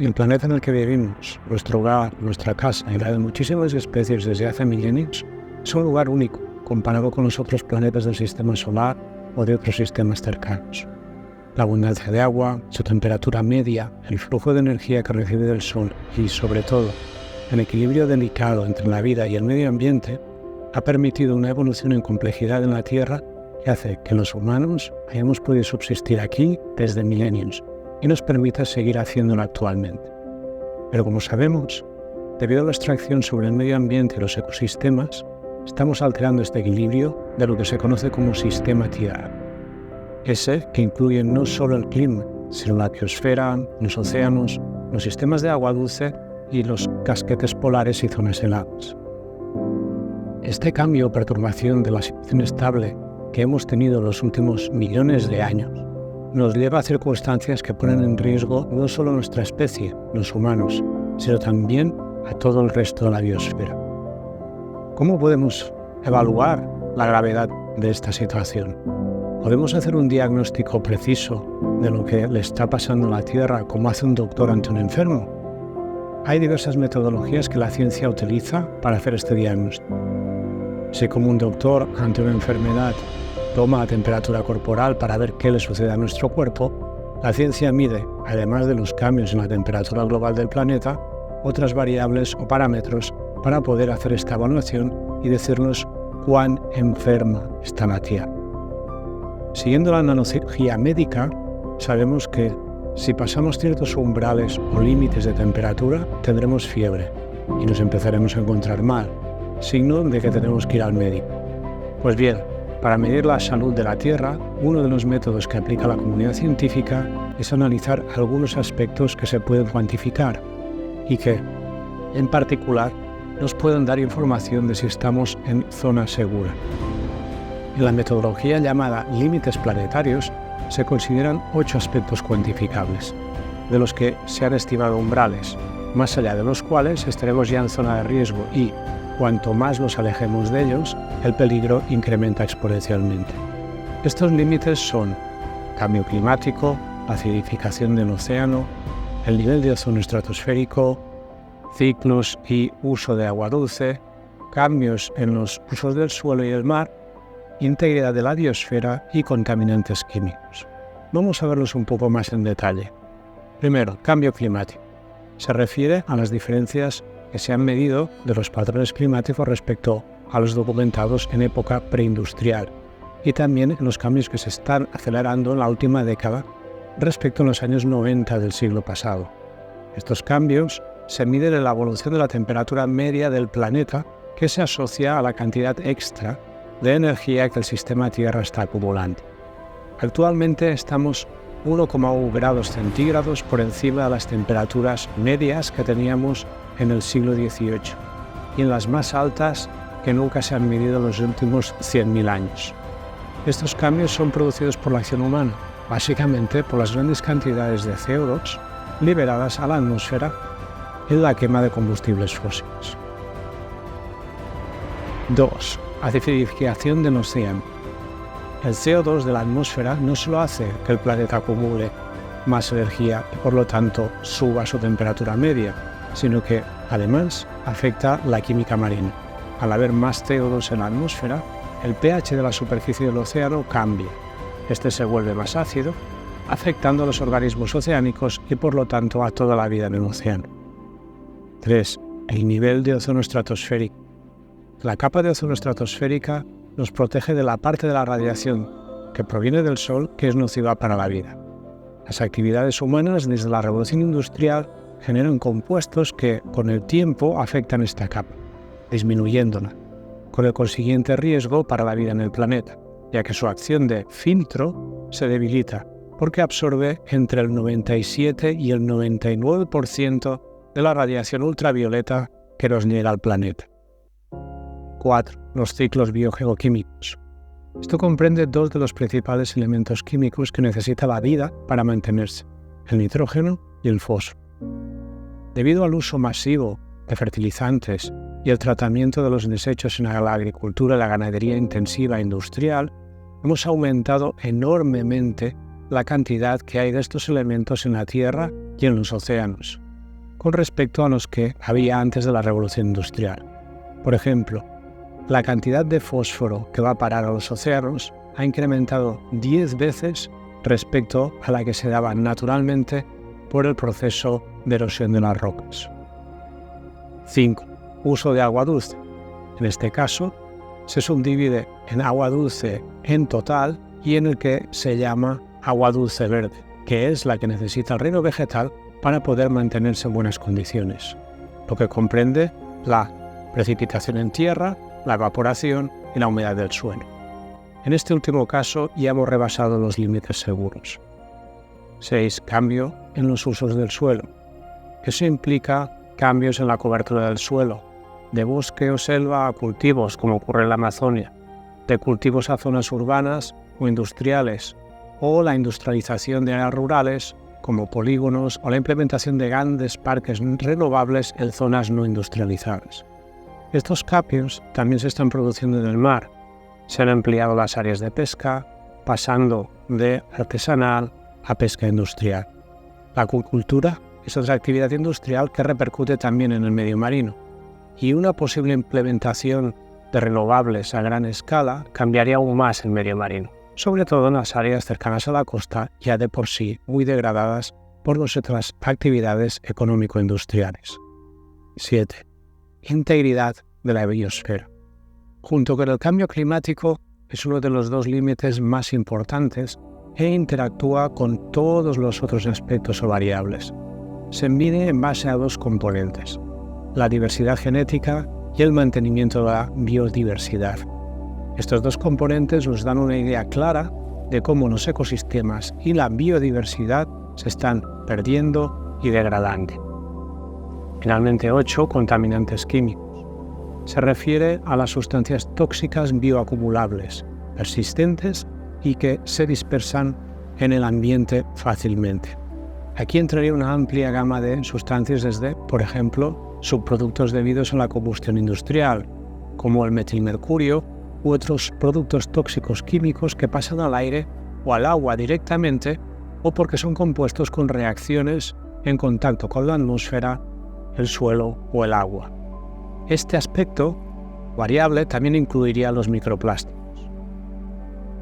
El planeta en el que vivimos, nuestro hogar, nuestra casa y la de muchísimas especies desde hace milenios, es un lugar único comparado con los otros planetas del sistema solar o de otros sistemas cercanos. La abundancia de agua, su temperatura media, el flujo de energía que recibe del Sol y, sobre todo, el equilibrio delicado entre la vida y el medio ambiente ha permitido una evolución en complejidad en la Tierra que hace que los humanos hayamos podido subsistir aquí desde milenios y nos permita seguir haciéndolo actualmente. Pero como sabemos, debido a la extracción sobre el medio ambiente y los ecosistemas, estamos alterando este equilibrio de lo que se conoce como sistema Tierra. Ese que incluye no solo el clima, sino la biosfera, los océanos, los sistemas de agua dulce y los casquetes polares y zonas heladas. Este cambio o perturbación de la situación estable que hemos tenido los últimos millones de años nos lleva a circunstancias que ponen en riesgo no solo nuestra especie, los humanos, sino también a todo el resto de la biosfera. ¿Cómo podemos evaluar la gravedad de esta situación? ¿Podemos hacer un diagnóstico preciso de lo que le está pasando a la Tierra como hace un doctor ante un enfermo? Hay diversas metodologías que la ciencia utiliza para hacer este diagnóstico. Si como un doctor ante una enfermedad toma la temperatura corporal para ver qué le sucede a nuestro cuerpo, la ciencia mide, además de los cambios en la temperatura global del planeta, otras variables o parámetros para poder hacer esta evaluación y decirnos cuán enferma está la Tierra. Siguiendo la nanocirugía médica, sabemos que si pasamos ciertos umbrales o límites de temperatura, tendremos fiebre y nos empezaremos a encontrar mal, signo de que tenemos que ir al médico. Pues bien, para medir la salud de la Tierra, uno de los métodos que aplica la comunidad científica es analizar algunos aspectos que se pueden cuantificar y que, en particular, nos pueden dar información de si estamos en zona segura. En la metodología llamada límites planetarios se consideran 8 aspectos cuantificables, de los que se han estimado umbrales, más allá de los cuales estaremos ya en zona de riesgo y, cuanto más nos alejemos de ellos, el peligro incrementa exponencialmente. Estos límites son cambio climático, acidificación del océano, el nivel de ozono estratosférico, ciclos y uso de agua dulce, cambios en los usos del suelo y el mar, integridad de la biosfera y contaminantes químicos. Vamos a verlos un poco más en detalle. Primero, cambio climático. Se refiere a las diferencias que se han medido de los patrones climáticos respecto a los documentados en época preindustrial y también en los cambios que se están acelerando en la última década respecto a los años 90 del siglo pasado. Estos cambios se miden en la evolución de la temperatura media del planeta que se asocia a la cantidad extra de energía que el sistema Tierra está acumulando. Actualmente estamos 1,1 grados centígrados por encima de las temperaturas medias que teníamos en el siglo XVIII y en las más altas que nunca se han medido en los últimos 100.000 años. Estos cambios son producidos por la acción humana, básicamente por las grandes cantidades de CO2 liberadas a la atmósfera en la quema de combustibles fósiles. 2. Acidificación del océano. El CO2 de la atmósfera no solo hace que el planeta acumule más energía y por lo tanto suba su temperatura media, sino que además afecta la química marina. Al haber más CO2 en la atmósfera, el pH de la superficie del océano cambia. Este se vuelve más ácido, afectando a los organismos oceánicos y por lo tanto a toda la vida en el océano. 3. El nivel de ozono estratosférico. La capa de ozono estratosférica nos protege de la parte de la radiación que proviene del Sol que es nociva para la vida. Las actividades humanas desde la revolución industrial generan compuestos que con el tiempo afectan esta capa, disminuyéndola, con el consiguiente riesgo para la vida en el planeta, ya que su acción de filtro se debilita porque absorbe entre el 97 y el 99% de la radiación ultravioleta que nos llega al planeta. 4. Los ciclos biogeoquímicos. Esto comprende 2 de los principales elementos químicos que necesita la vida para mantenerse, el nitrógeno y el fósforo. Debido al uso masivo de fertilizantes y el tratamiento de los desechos en la agricultura y la ganadería intensiva e industrial, hemos aumentado enormemente la cantidad que hay de estos elementos en la Tierra y en los océanos, con respecto a los que había antes de la revolución industrial. Por ejemplo, la cantidad de fósforo que va a parar a los océanos ha incrementado 10 veces respecto a la que se daba naturalmente por el proceso de erosión de las rocas. 5. Uso de agua dulce. En este caso, se subdivide en agua dulce en total y en el que se llama agua dulce verde, que es la que necesita el reino vegetal para poder mantenerse en buenas condiciones, lo que comprende la precipitación en tierra, la evaporación y la humedad del suelo. En este último caso ya hemos rebasado los límites seguros. 6. Cambio en los usos del suelo. Eso implica cambios en la cobertura del suelo, de bosque o selva a cultivos, como ocurre en la Amazonia, de cultivos a zonas urbanas o industriales, o la industrialización de áreas rurales, como polígonos, o la implementación de grandes parques renovables en zonas no industrializadas. Estos cambios también se están produciendo en el mar. Se han ampliado las áreas de pesca, pasando de artesanal a pesca industrial. La acuicultura es otra actividad industrial que repercute también en el medio marino, y una posible implementación de renovables a gran escala cambiaría aún más el medio marino, sobre todo en las áreas cercanas a la costa, ya de por sí muy degradadas por nuestras actividades económico-industriales. 7. Integridad de la biosfera. Junto con el cambio climático, es uno de los dos límites más importantes e interactúa con todos los otros aspectos o variables. Se mide en base a dos componentes: la diversidad genética y el mantenimiento de la biodiversidad. Estos dos componentes nos dan una idea clara de cómo los ecosistemas y la biodiversidad se están perdiendo y degradando. Finalmente, 8. Contaminantes químicos. Se refiere a las sustancias tóxicas bioacumulables, persistentes y que se dispersan en el ambiente fácilmente. Aquí entraría una amplia gama de sustancias desde, por ejemplo, subproductos debidos a la combustión industrial, como el metilmercurio u otros productos tóxicos químicos que pasan al aire o al agua directamente, o porque son compuestos con reacciones en contacto con la atmósfera, el suelo o el agua. Este aspecto variable también incluiría los microplásticos.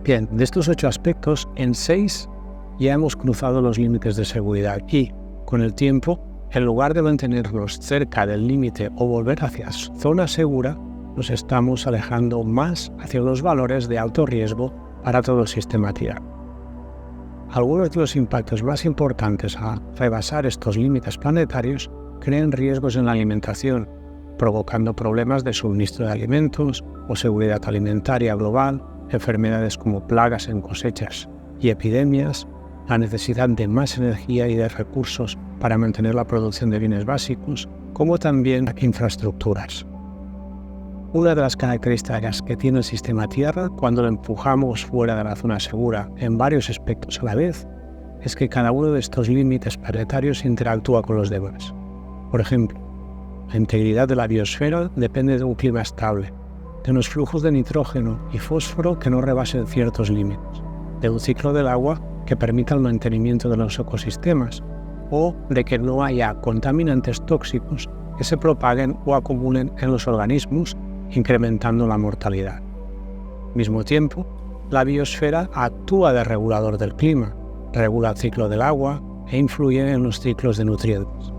Bien, de estos 8 aspectos, en 6 ya hemos cruzado los límites de seguridad y, con el tiempo, en lugar de mantenernos cerca del límite o volver hacia zona segura, nos estamos alejando más hacia los valores de alto riesgo para todo el sistema tierra. Algunos de los impactos más importantes a rebasar estos límites planetarios crean riesgos en la alimentación, provocando problemas de suministro de alimentos o seguridad alimentaria global, enfermedades como plagas en cosechas y epidemias, la necesidad de más energía y de recursos para mantener la producción de bienes básicos, como también infraestructuras. Una de las características que tiene el sistema Tierra cuando lo empujamos fuera de la zona segura en varios aspectos a la vez es que cada uno de estos límites planetarios interactúa con los demás. Por ejemplo, la integridad de la biosfera depende de un clima estable, de unos flujos de nitrógeno y fósforo que no rebasen ciertos límites, de un ciclo del agua que permita el mantenimiento de los ecosistemas o de que no haya contaminantes tóxicos que se propaguen o acumulen en los organismos, incrementando la mortalidad. Al mismo tiempo, la biosfera actúa de regulador del clima, regula el ciclo del agua e influye en los ciclos de nutrientes.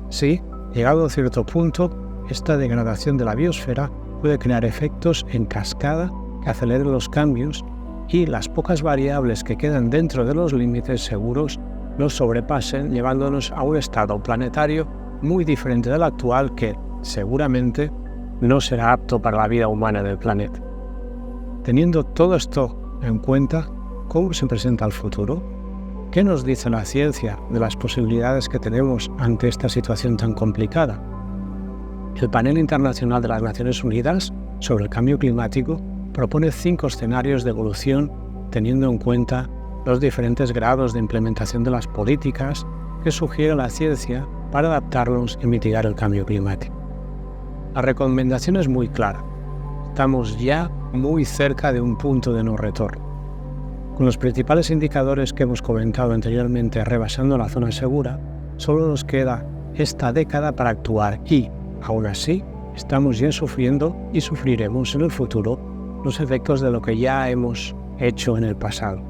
Sí, llegado a cierto punto, esta degradación de la biosfera puede crear efectos en cascada que aceleren los cambios y las pocas variables que quedan dentro de los límites seguros los sobrepasen, llevándonos a un estado planetario muy diferente del actual que, seguramente, no será apto para la vida humana del planeta. Teniendo todo esto en cuenta, ¿cómo se presenta el futuro? ¿Qué nos dice la ciencia de las posibilidades que tenemos ante esta situación tan complicada? El Panel Internacional de las Naciones Unidas sobre el Cambio Climático propone 5 escenarios de evolución teniendo en cuenta los diferentes grados de implementación de las políticas que sugiere la ciencia para adaptarnos y mitigar el cambio climático. La recomendación es muy clara. Estamos ya muy cerca de un punto de no retorno. Con los principales indicadores que hemos comentado anteriormente rebasando la zona segura, solo nos queda esta década para actuar y, aún así, estamos ya sufriendo y sufriremos en el futuro los efectos de lo que ya hemos hecho en el pasado.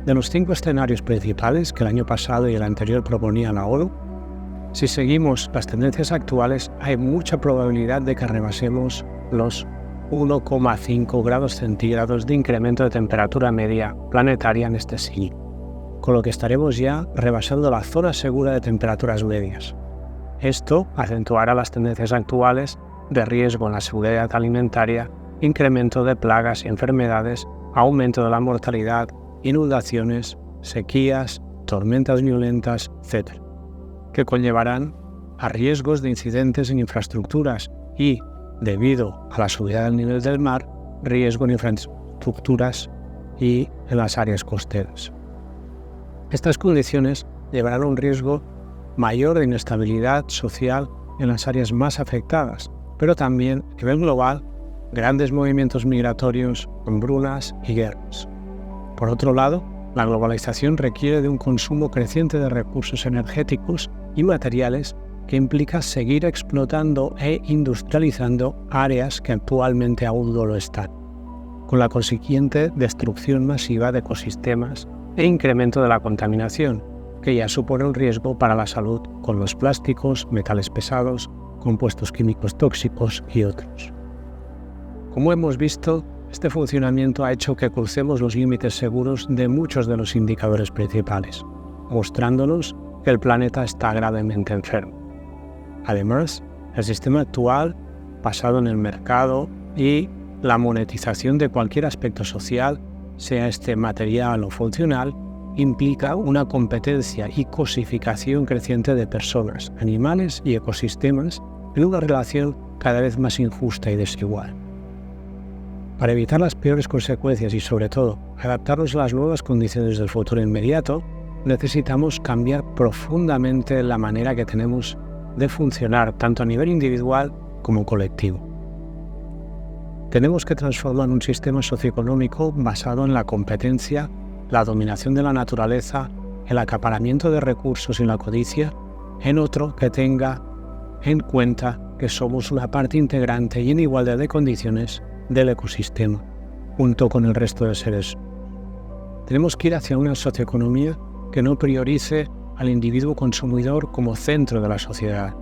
De los 5 escenarios principales que el año pasado y el anterior proponía la ONU, si seguimos las tendencias actuales, hay mucha probabilidad de que rebasemos los 1,5 grados centígrados de incremento de temperatura media planetaria en este siglo, con lo que estaremos ya rebasando la zona segura de temperaturas medias. Esto acentuará las tendencias actuales de riesgo en la seguridad alimentaria, incremento de plagas y enfermedades, aumento de la mortalidad, inundaciones, sequías, tormentas violentas, etc., que conllevarán a riesgos de incidentes en infraestructuras y, debido a la subida del nivel del mar, riesgo en infraestructuras y en las áreas costeras. Estas condiciones llevarán a un riesgo mayor de inestabilidad social en las áreas más afectadas, pero también a nivel global, grandes movimientos migratorios, hambrunas y guerras. Por otro lado, la globalización requiere de un consumo creciente de recursos energéticos y materiales que implica seguir explotando e industrializando áreas que actualmente aún no lo están, con la consiguiente destrucción masiva de ecosistemas e incremento de la contaminación, que ya supone un riesgo para la salud con los plásticos, metales pesados, compuestos químicos tóxicos y otros. Como hemos visto, este funcionamiento ha hecho que crucemos los límites seguros de muchos de los indicadores principales, mostrándonos que el planeta está gravemente enfermo. Además, el sistema actual, basado en el mercado y la monetización de cualquier aspecto social, sea este material o funcional, implica una competencia y cosificación creciente de personas, animales y ecosistemas en una relación cada vez más injusta y desigual. Para evitar las peores consecuencias y, sobre todo, adaptarnos a las nuevas condiciones del futuro inmediato, necesitamos cambiar profundamente la manera que tenemos de funcionar tanto a nivel individual como colectivo. Tenemos que transformar un sistema socioeconómico basado en la competencia, la dominación de la naturaleza, el acaparamiento de recursos y la codicia, en otro que tenga en cuenta que somos una parte integrante y en igualdad de condiciones del ecosistema, junto con el resto de seres. Tenemos que ir hacia una socioeconomía que no priorice al individuo consumidor como centro de la sociedad.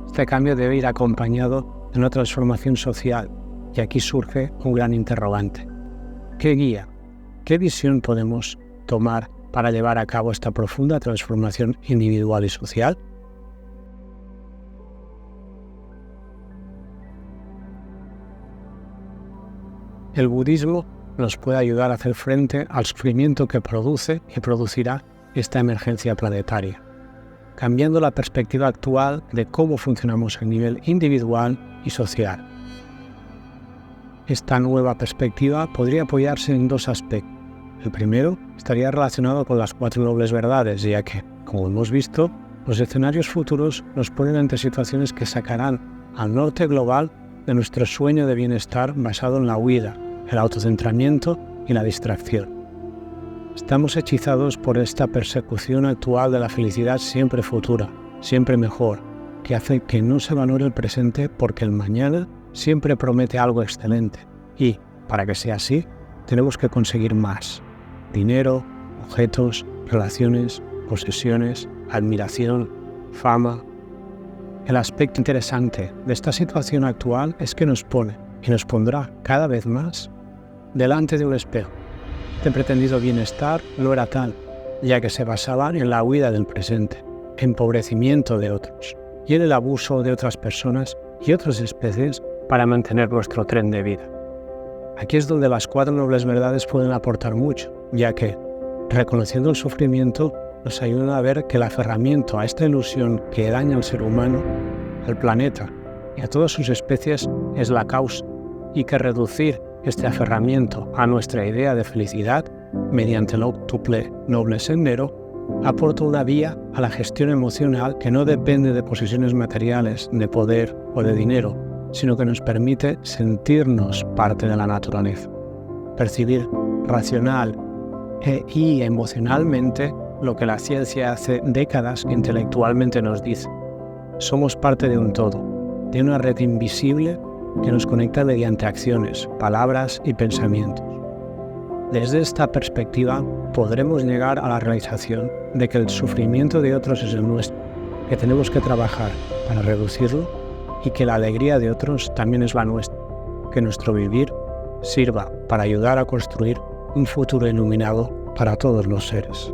Este cambio debe ir acompañado de una transformación social, y aquí surge un gran interrogante. ¿Qué guía? ¿Qué visión podemos tomar para llevar a cabo esta profunda transformación individual y social? El budismo nos puede ayudar a hacer frente al sufrimiento que produce y producirá esta emergencia planetaria, cambiando la perspectiva actual de cómo funcionamos a nivel individual y social. Esta nueva perspectiva podría apoyarse en 2 aspectos. El primero estaría relacionado con las 4 nobles verdades, ya que, como hemos visto, los escenarios futuros nos ponen ante situaciones que sacarán al norte global de nuestro sueño de bienestar basado en la huida, el autocentramiento y la distracción. Estamos hechizados por esta persecución actual de la felicidad siempre futura, siempre mejor, que hace que no se valore el presente porque el mañana siempre promete algo excelente. Y, para que sea así, tenemos que conseguir más: dinero, objetos, relaciones, posesiones, admiración, fama. El aspecto interesante de esta situación actual es que nos pone y nos pondrá cada vez más delante de un espejo. Este pretendido bienestar no era tal, ya que se basaba en la huida del presente, empobrecimiento de otros y en el abuso de otras personas y otras especies para mantener nuestro tren de vida. Aquí es donde las 4 nobles verdades pueden aportar mucho, ya que, reconociendo el sufrimiento, nos ayudan a ver que el aferramiento a esta ilusión que daña al ser humano, al planeta y a todas sus especies es la causa, y que reducir este aferramiento a nuestra idea de felicidad mediante el octuple noble sendero aporta una vía a la gestión emocional que no depende de posiciones materiales, de poder o de dinero, sino que nos permite sentirnos parte de la naturaleza, percibir racional y emocionalmente lo que la ciencia hace décadas intelectualmente nos dice, Somos parte de un todo, de una red invisible que nos conecta mediante acciones, palabras y pensamientos. Desde esta perspectiva, podremos llegar a la realización de que el sufrimiento de otros es el nuestro, que tenemos que trabajar para reducirlo y que la alegría de otros también es la nuestra, que nuestro vivir sirva para ayudar a construir un futuro iluminado para todos los seres.